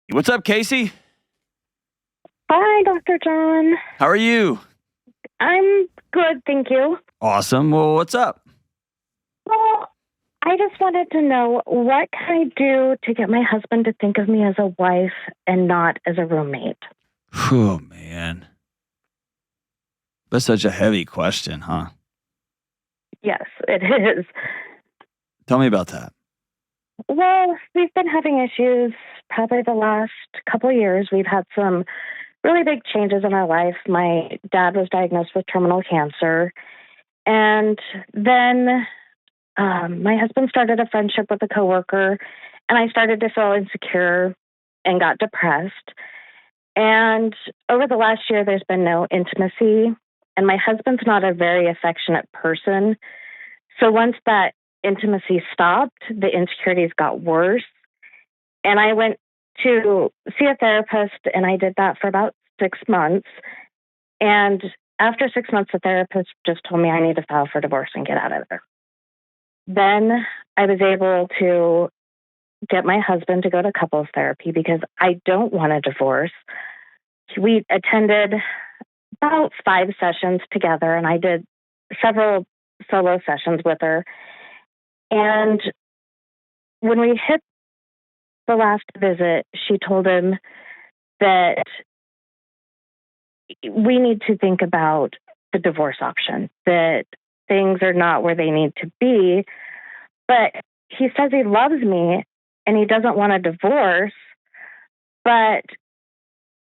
What's up, Casey? Hi, Dr. John. How are you? I'm good, thank you. Awesome. Well, what's up? Well, I just wanted to know, what can I do to get my husband to think of me as a wife and not as a roommate? Oh, man. That's such a heavy question, huh? Yes, it is. Tell me about that. Well, we've been having issues probably the last couple of years. We've had some really big changes in our life. My dad was diagnosed with terminal cancer. And then my husband started a friendship with a coworker, and I started to feel insecure and got depressed. And over the last year, there's been no intimacy, and my husband's not a very affectionate person. So once that intimacy stopped, the insecurities got worse. And I went to see a therapist, and I did that for about 6 months. And after 6 months, the therapist just told me I need to file for divorce and get out of there. Then I was able to get my husband to go to couples therapy because I don't want a divorce. We attended about 5 sessions together, and I did several solo sessions with her. And when we hit the last visit, she told him that we need to think about the divorce option, that things are not where they need to be. But he says he loves me and he doesn't want a divorce, but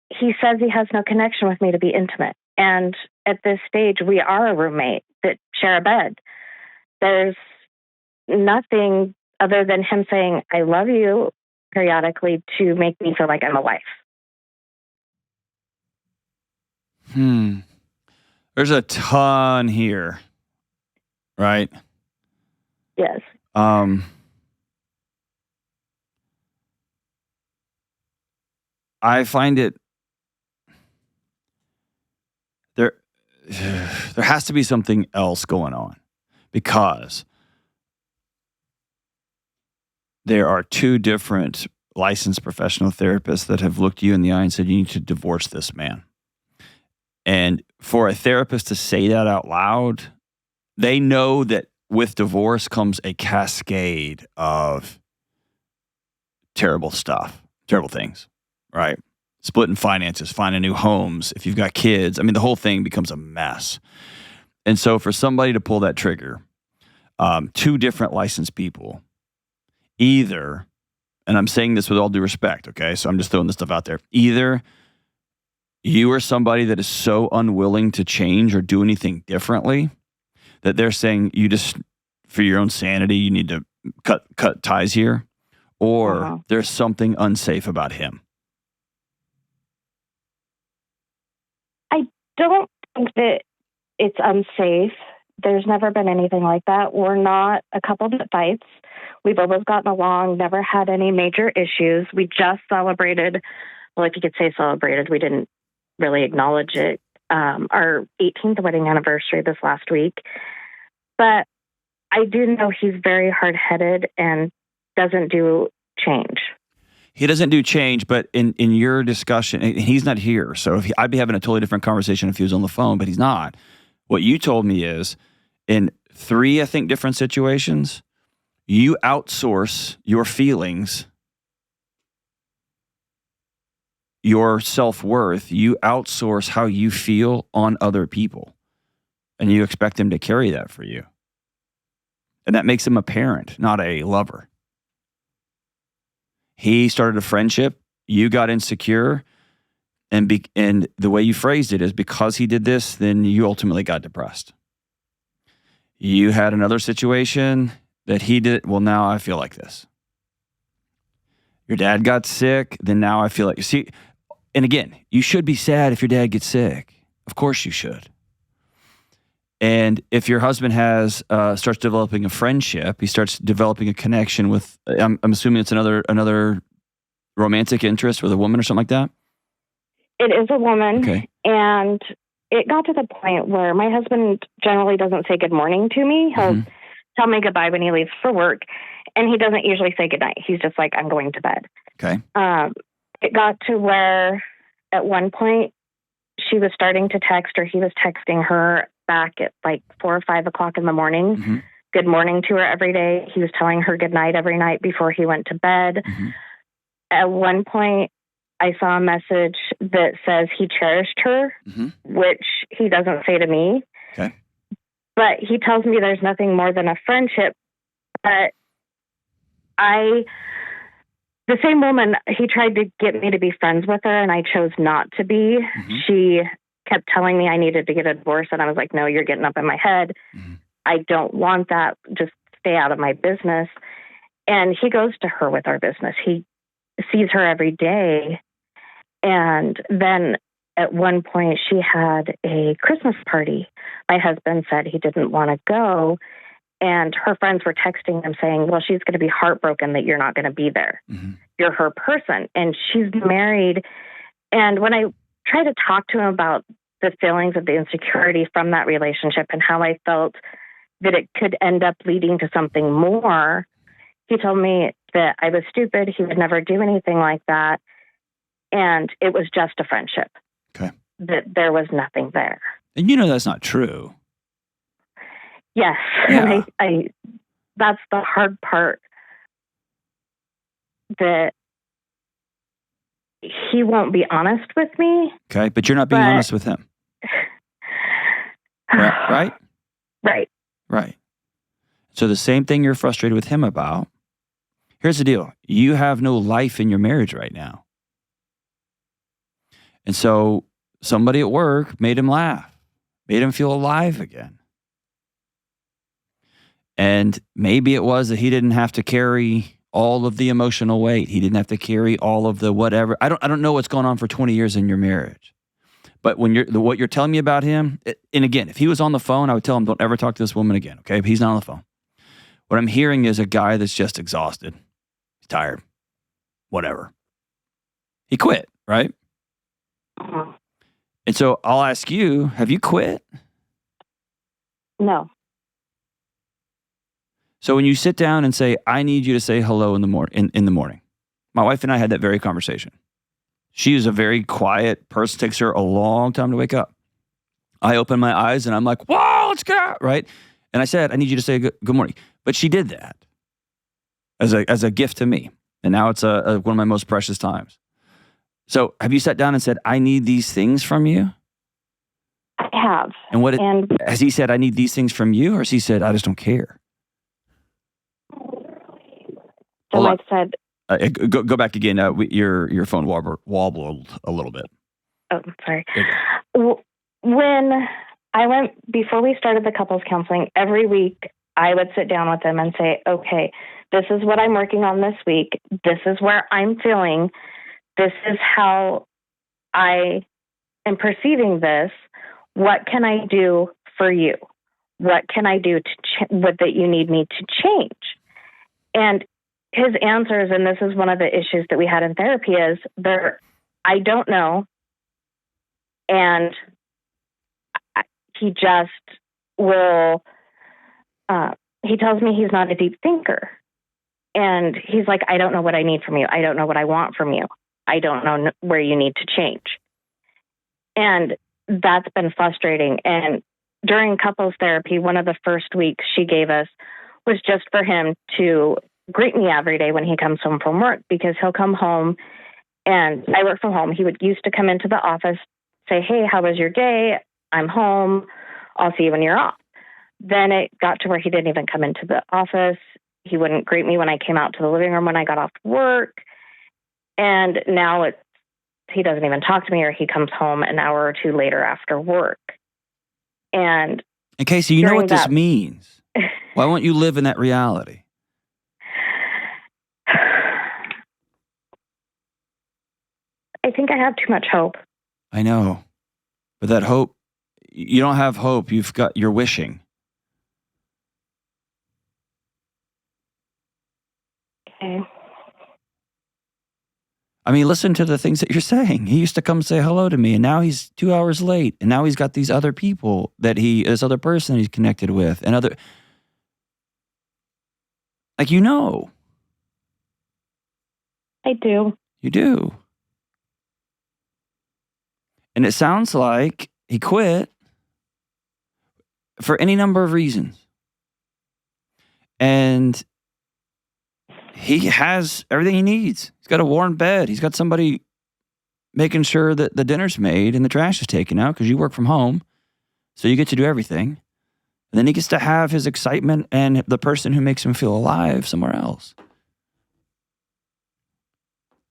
he says he has no connection with me to be intimate. And at this stage, we are a roommate that share a bed. There's nothing other than him saying, I love you periodically to make me feel like I'm a wife. There's a ton here, right? Yes. I find it there has to be something else going on, because there are 2 different licensed professional therapists that have looked you in the eye and said you need to divorce this man. And for a therapist to say that out loud, they know that with divorce comes a cascade of terrible stuff, terrible things, right? Splitting finances, finding new homes. If you've got kids, I mean, the whole thing becomes a mess. And so for somebody to pull that trigger, 2 different licensed people, either, and I'm saying this with all due respect, okay? So I'm just throwing this stuff out there. Either you are somebody that is so unwilling to change or do anything differently that they're saying you just, for your own sanity, you need to cut ties here, or there's something unsafe about him. I don't think that it's unsafe. There's never been anything like that. We're not a couple that fights. We've always gotten along, never had any major issues. We just celebrated, well, if you could say celebrated, we didn't really acknowledge it, our 18th wedding anniversary this last week. But I do know he's very hard-headed and doesn't do change. He doesn't do change, but in your discussion, and he's not here, so I'd be having a totally different conversation if he was on the phone, but he's not. What you told me is, in 3, I think, different situations, you outsource your feelings, your self-worth, you outsource how you feel on other people, and you expect them to carry that for you. And that makes him a parent, not a lover. He started a friendship, you got insecure, and the way you phrased it is, because he did this, then you ultimately got depressed. You had another situation that he did, well, now I feel like this. Your dad got sick, then now I feel like, see, and again, you should be sad if your dad gets sick. Of course you should. And if your husband starts developing a friendship, he starts developing a connection with, I'm assuming it's another romantic interest with a woman or something like that? It is a woman. Okay. And it got to the point where my husband generally doesn't say good morning to me. He'll tell me goodbye when he leaves for work. And he doesn't usually say goodnight. He's just like, I'm going to bed. Okay. it got to where at one point she was starting to text, or he was texting her back at like 4 or 5 o'clock in the morning. Mm-hmm. Good morning to her every day. He was telling her good night every night before he went to bed. Mm-hmm. At one point, I saw a message that says he cherished her, Mm-hmm. which he doesn't say to me. Okay. But he tells me there's nothing more than a friendship. But the same woman, he tried to get me to be friends with her, and I chose not to be. Mm-hmm. She kept telling me I needed to get a divorce, and I was like, no, you're getting up in my head. Mm-hmm. I don't want that. Just stay out of my business. And he goes to her with our business. He sees her every day. And then at one point, she had a Christmas party. My husband said he didn't want to go. And her friends were texting him saying, well, she's going to be heartbroken that you're not going to be there. Mm-hmm. You're her person. And she's married. And when I try to talk to him about the feelings of the insecurity from that relationship and how I felt that it could end up leading to something more, he told me that I was stupid. He would never do anything like that. And it was just a friendship. Okay. That there was nothing there. And you know that's not true. Yes. Yeah. I that's the hard part, that he won't be honest with me. Okay. But you're not being honest with him. Right? Right. Right. So the same thing you're frustrated with him about. Here's the deal. You have no life in your marriage right now. And so somebody at work made him laugh, made him feel alive again. And maybe it was that he didn't have to carry all of the emotional weight. He didn't have to carry all of the whatever. I don't know what's going on for 20 years in your marriage. But when what you're telling me about him, and again, if he was on the phone, I would tell him, don't ever talk to this woman again, okay? But he's not on the phone. What I'm hearing is a guy that's just exhausted. He's tired. Whatever. He quit, right? Uh-huh. And so I'll ask you, have you quit? No. So when you sit down and say, I need you to say hello in the morning. My wife and I had that very conversation. She is a very quiet person. Takes her a long time to wake up. I open my eyes and I'm like, whoa, let's get out, right? And I said, I need you to say good morning. But she did that as a gift to me. And now it's one of my most precious times. So have you sat down and said, I need these things from you? I have. And has he said, I need these things from you? Or has he said, I just don't care? So I said, go back again. Your phone wobbled a little bit. Oh, sorry. When I went, before we started the couples counseling, every week I would sit down with them and say, okay, this is what I'm working on this week. This is where I'm feeling. This is how I am perceiving this. What can I do for you? What can I do that you need me to change? And his answers, and this is one of the issues that we had in therapy, is I don't know. And he just will, he tells me he's not a deep thinker. And he's like, I don't know what I need from you. I don't know what I want from you. I don't know where you need to change. And that's been frustrating. And during couples therapy, one of the first weeks she gave us was just for him to greet me every day when he comes home from work, because he'll come home, and I work from home. He used to come into the office, say, hey, how was your day? I'm home. I'll see you when you're off. Then it got to where he didn't even come into the office. He wouldn't greet me when I came out to the living room when I got off work. And now he doesn't even talk to me, or he comes home an hour or two later after work. And Casey, you know what this means. Why won't you live in that reality? I think I have too much hope. I know. But that hope, you don't have hope. You're wishing. Okay. I mean, listen to the things that you're saying. He used to come say hello to me, and now he's 2 hours late, and now he's got these other people this other person he's connected with, and other, like, I do. You do. And it sounds like he quit for any number of reasons. And he has everything he needs. He's got a warm bed. He's got somebody making sure that the dinner's made and the trash is taken out because you work from home. So you get to do everything. And then he gets to have his excitement and the person who makes him feel alive somewhere else.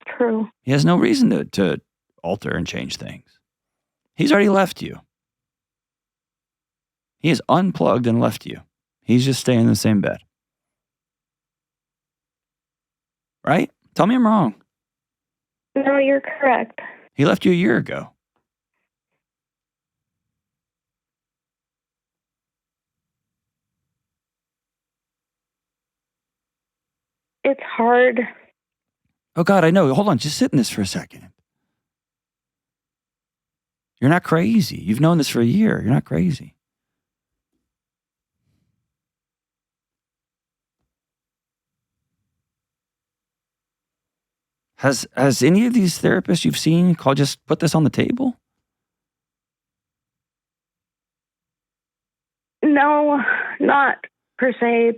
True. He has no reason to alter and change things. He's already left you. He has unplugged and left you. He's just staying in the same bed. Right? Tell me I'm wrong. No, you're correct. He left you a year ago. It's hard. Oh, God, I know. Hold on. Just sit in this for a second. You're not crazy. You've known this for a year. You're not crazy. Has any of these therapists you've seen just put this on the table? No, not per se.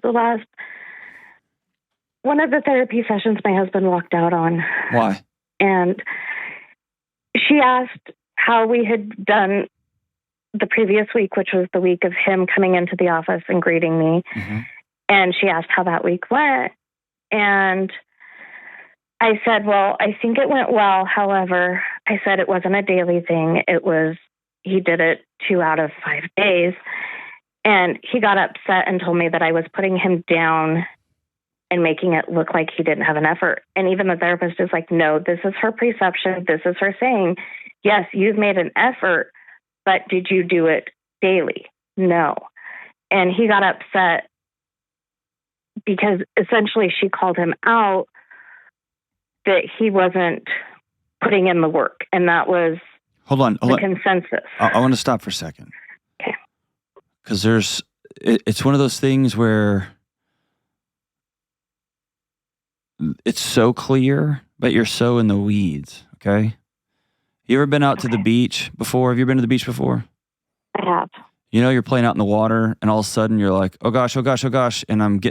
One of the therapy sessions my husband walked out on. Why? And she asked how we had done the previous week, which was the week of him coming into the office and greeting me. Mm-hmm. And she asked how that week went. And I said, well, I think it went well. However, I said it wasn't a daily thing. He did it 2 out of 5 days. And he got upset and told me that I was putting him down and making it look like he didn't have an effort. And even the therapist is like, no, this is her perception. This is her saying, yes, you've made an effort, but did you do it daily? No. And he got upset because essentially she called him out that he wasn't putting in the work. And that was the consensus. I want to stop for a second. Okay. Because it's one of those things where it's so clear, but you're so in the weeds, okay? You ever been out to the beach before? Have you been to the beach before? I have. You know, you're playing out in the water, and all of a sudden you're like, oh gosh, oh gosh, oh gosh, and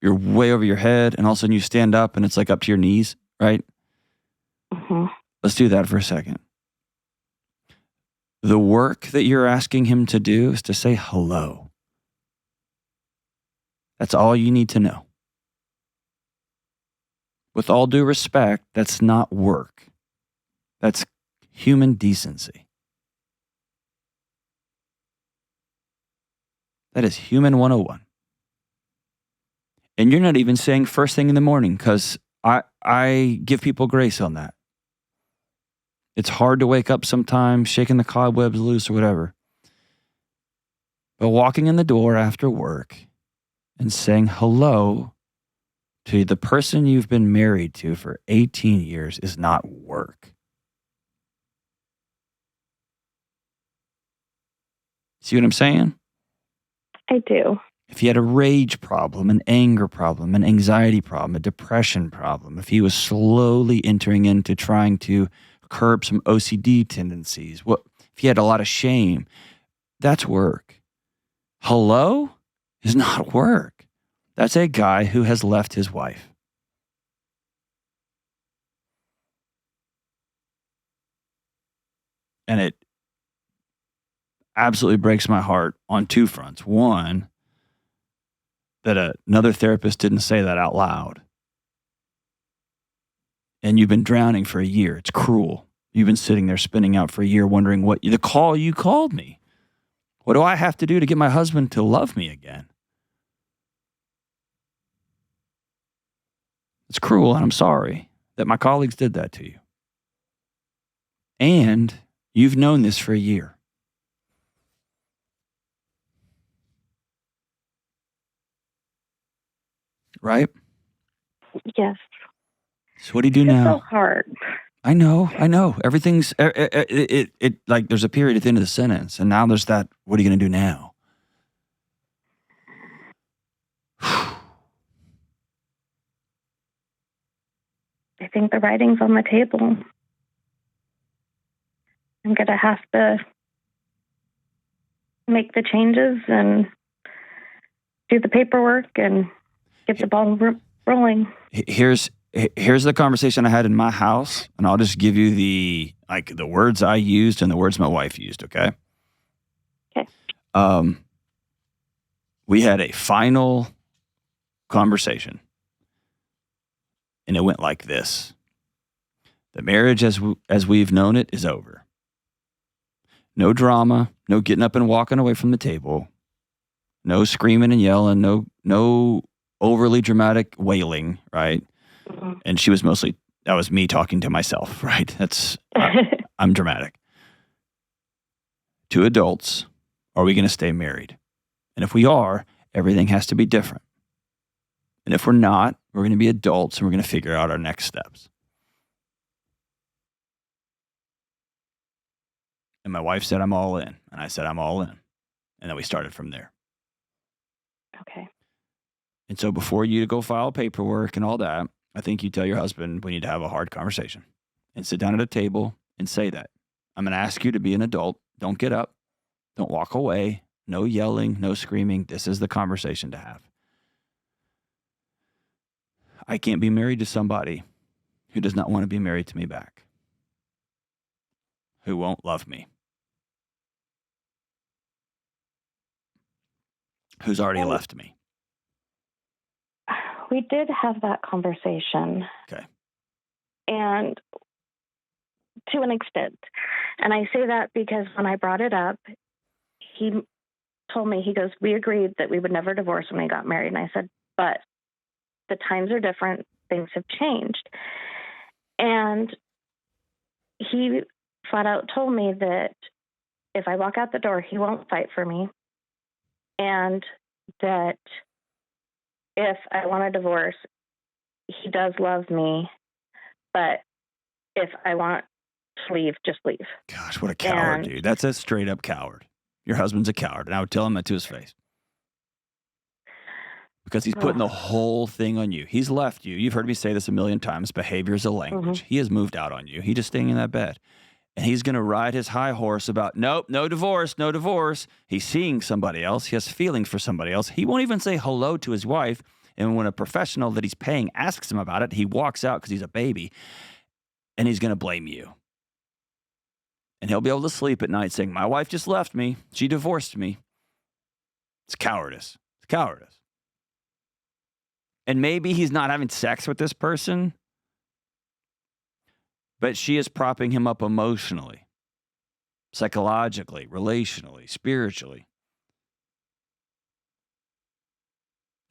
you're way over your head, and all of a sudden you stand up, and it's like up to your knees, right? Mm-hmm. Let's do that for a second. The work that you're asking him to do is to say hello. That's all you need to know. With all due respect, that's not work. That's human decency. That is human 101. And you're not even saying first thing in the morning, because I give people grace on that. It's hard to wake up sometimes, shaking the cobwebs loose or whatever. But walking in the door after work and saying hello to the person you've been married to for 18 years is not work. See what I'm saying? I do. If he had a rage problem, an anger problem, an anxiety problem, a depression problem, if he was slowly entering into trying to curb some OCD tendencies, if he had a lot of shame, that's work. Hello is not work. That's a guy who has left his wife. And it absolutely breaks my heart on 2 fronts. One, that another therapist didn't say that out loud. And you've been drowning for a year. It's cruel. You've been sitting there spinning out for a year wondering the call you called me. What do I have to do to get my husband to love me again? It's cruel, and I'm sorry that my colleagues did that to you. And you've known this for a year. Right? Yes. So what do you do now? It's so hard. I know. Everything's, it like there's a period at the end of the sentence, and now there's that, what are you going to do now? I think the writing's on the table. I'm going to have to make the changes and do the paperwork and get the ball rolling. Here's the conversation I had in my house, and I'll just give you the words I used and the words my wife used, okay? Okay. We had a final conversation, and it went like this. The marriage as we've known it is over. No drama, no getting up and walking away from the table, no screaming and yelling, no overly dramatic wailing, right? Mm-hmm. And that was me talking to myself, right? I'm dramatic. Two adults, are we going to stay married? And if we are, everything has to be different. And if we're not, we're going to be adults and we're going to figure out our next steps. And my wife said, I'm all in. And I said, I'm all in. And then we started from there. Okay. And so before you go file paperwork and all that, I think you tell your husband we need to have a hard conversation and sit down at a table and say that. I'm going to ask you to be an adult. Don't get up. Don't walk away. No yelling, no screaming. This is the conversation to have. I can't be married to somebody who does not want to be married to me back, who won't love me, who's already left me. We did have that conversation. Okay. And to an extent. And I say that because when I brought it up, he told me, he goes, we agreed that we would never divorce when we got married. And I said, but the times are different. Things have changed. And he flat out told me that if I walk out the door, he won't fight for me. And that if I want a divorce, he does love me. But if I want to leave, just leave. Gosh, what a coward, dude. That's a straight up coward. Your husband's a coward. And I would tell him that to his face. Because he's putting the whole thing on you. He's left you. You've heard me say this a million times. Behavior is a language. Mm-hmm. He has moved out on you. He's just staying in that bed. And he's going to ride his high horse about, nope, no divorce, no divorce. He's seeing somebody else. He has feelings for somebody else. He won't even say hello to his wife. And when a professional that he's paying asks him about it, he walks out because he's a baby. And he's going to blame you. And he'll be able to sleep at night saying, my wife just left me. She divorced me. It's cowardice. It's cowardice. And maybe he's not having sex with this person, but she is propping him up emotionally, psychologically, relationally, spiritually.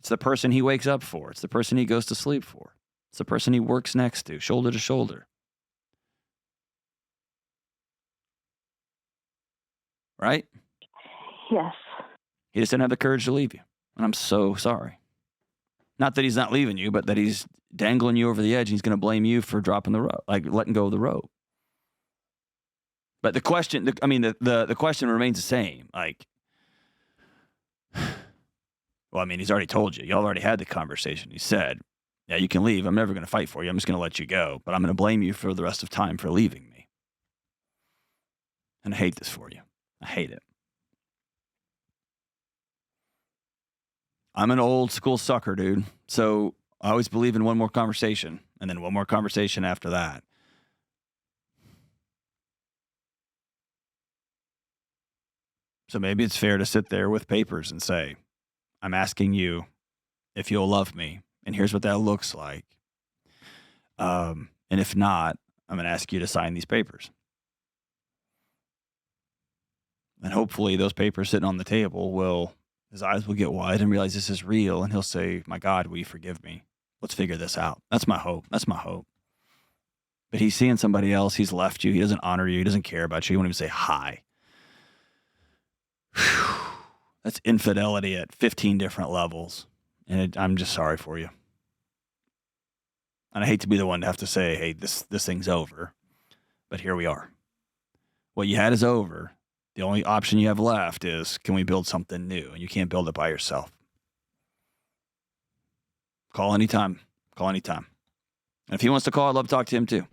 It's the person he wakes up for. It's the person he goes to sleep for. It's the person he works next to, shoulder to shoulder. Right? Yes. He just didn't have the courage to leave you. And I'm so sorry. Not that he's not leaving you, but that he's dangling you over the edge and he's going to blame you for dropping the rope, like letting go of the rope. But the question, the question remains the same. Like, well, I mean, he's already told you. Y'all already had the conversation. He said, yeah, you can leave. I'm never going to fight for you. I'm just going to let you go. But I'm going to blame you for the rest of time for leaving me. And I hate this for you. I hate it. I'm an old school sucker, dude. So I always believe in one more conversation and then one more conversation after that. So maybe it's fair to sit there with papers and say, I'm asking you if you'll love me, and here's what that looks like. And if not, I'm going to ask you to sign these papers. And hopefully those papers sitting on the table his eyes will get wide and realize this is real. And he'll say, my God, will you forgive me? Let's figure this out. That's my hope. That's my hope. But he's seeing somebody else. He's left you. He doesn't honor you. He doesn't care about you. He won't even say hi. Whew. That's infidelity at 15 different levels. And I'm just sorry for you. And I hate to be the one to have to say, hey, this thing's over. But here we are. What you had is over. The only option you have left is, can we build something new? And you can't build it by yourself. Call anytime. Call anytime. And if he wants to call, I'd love to talk to him too.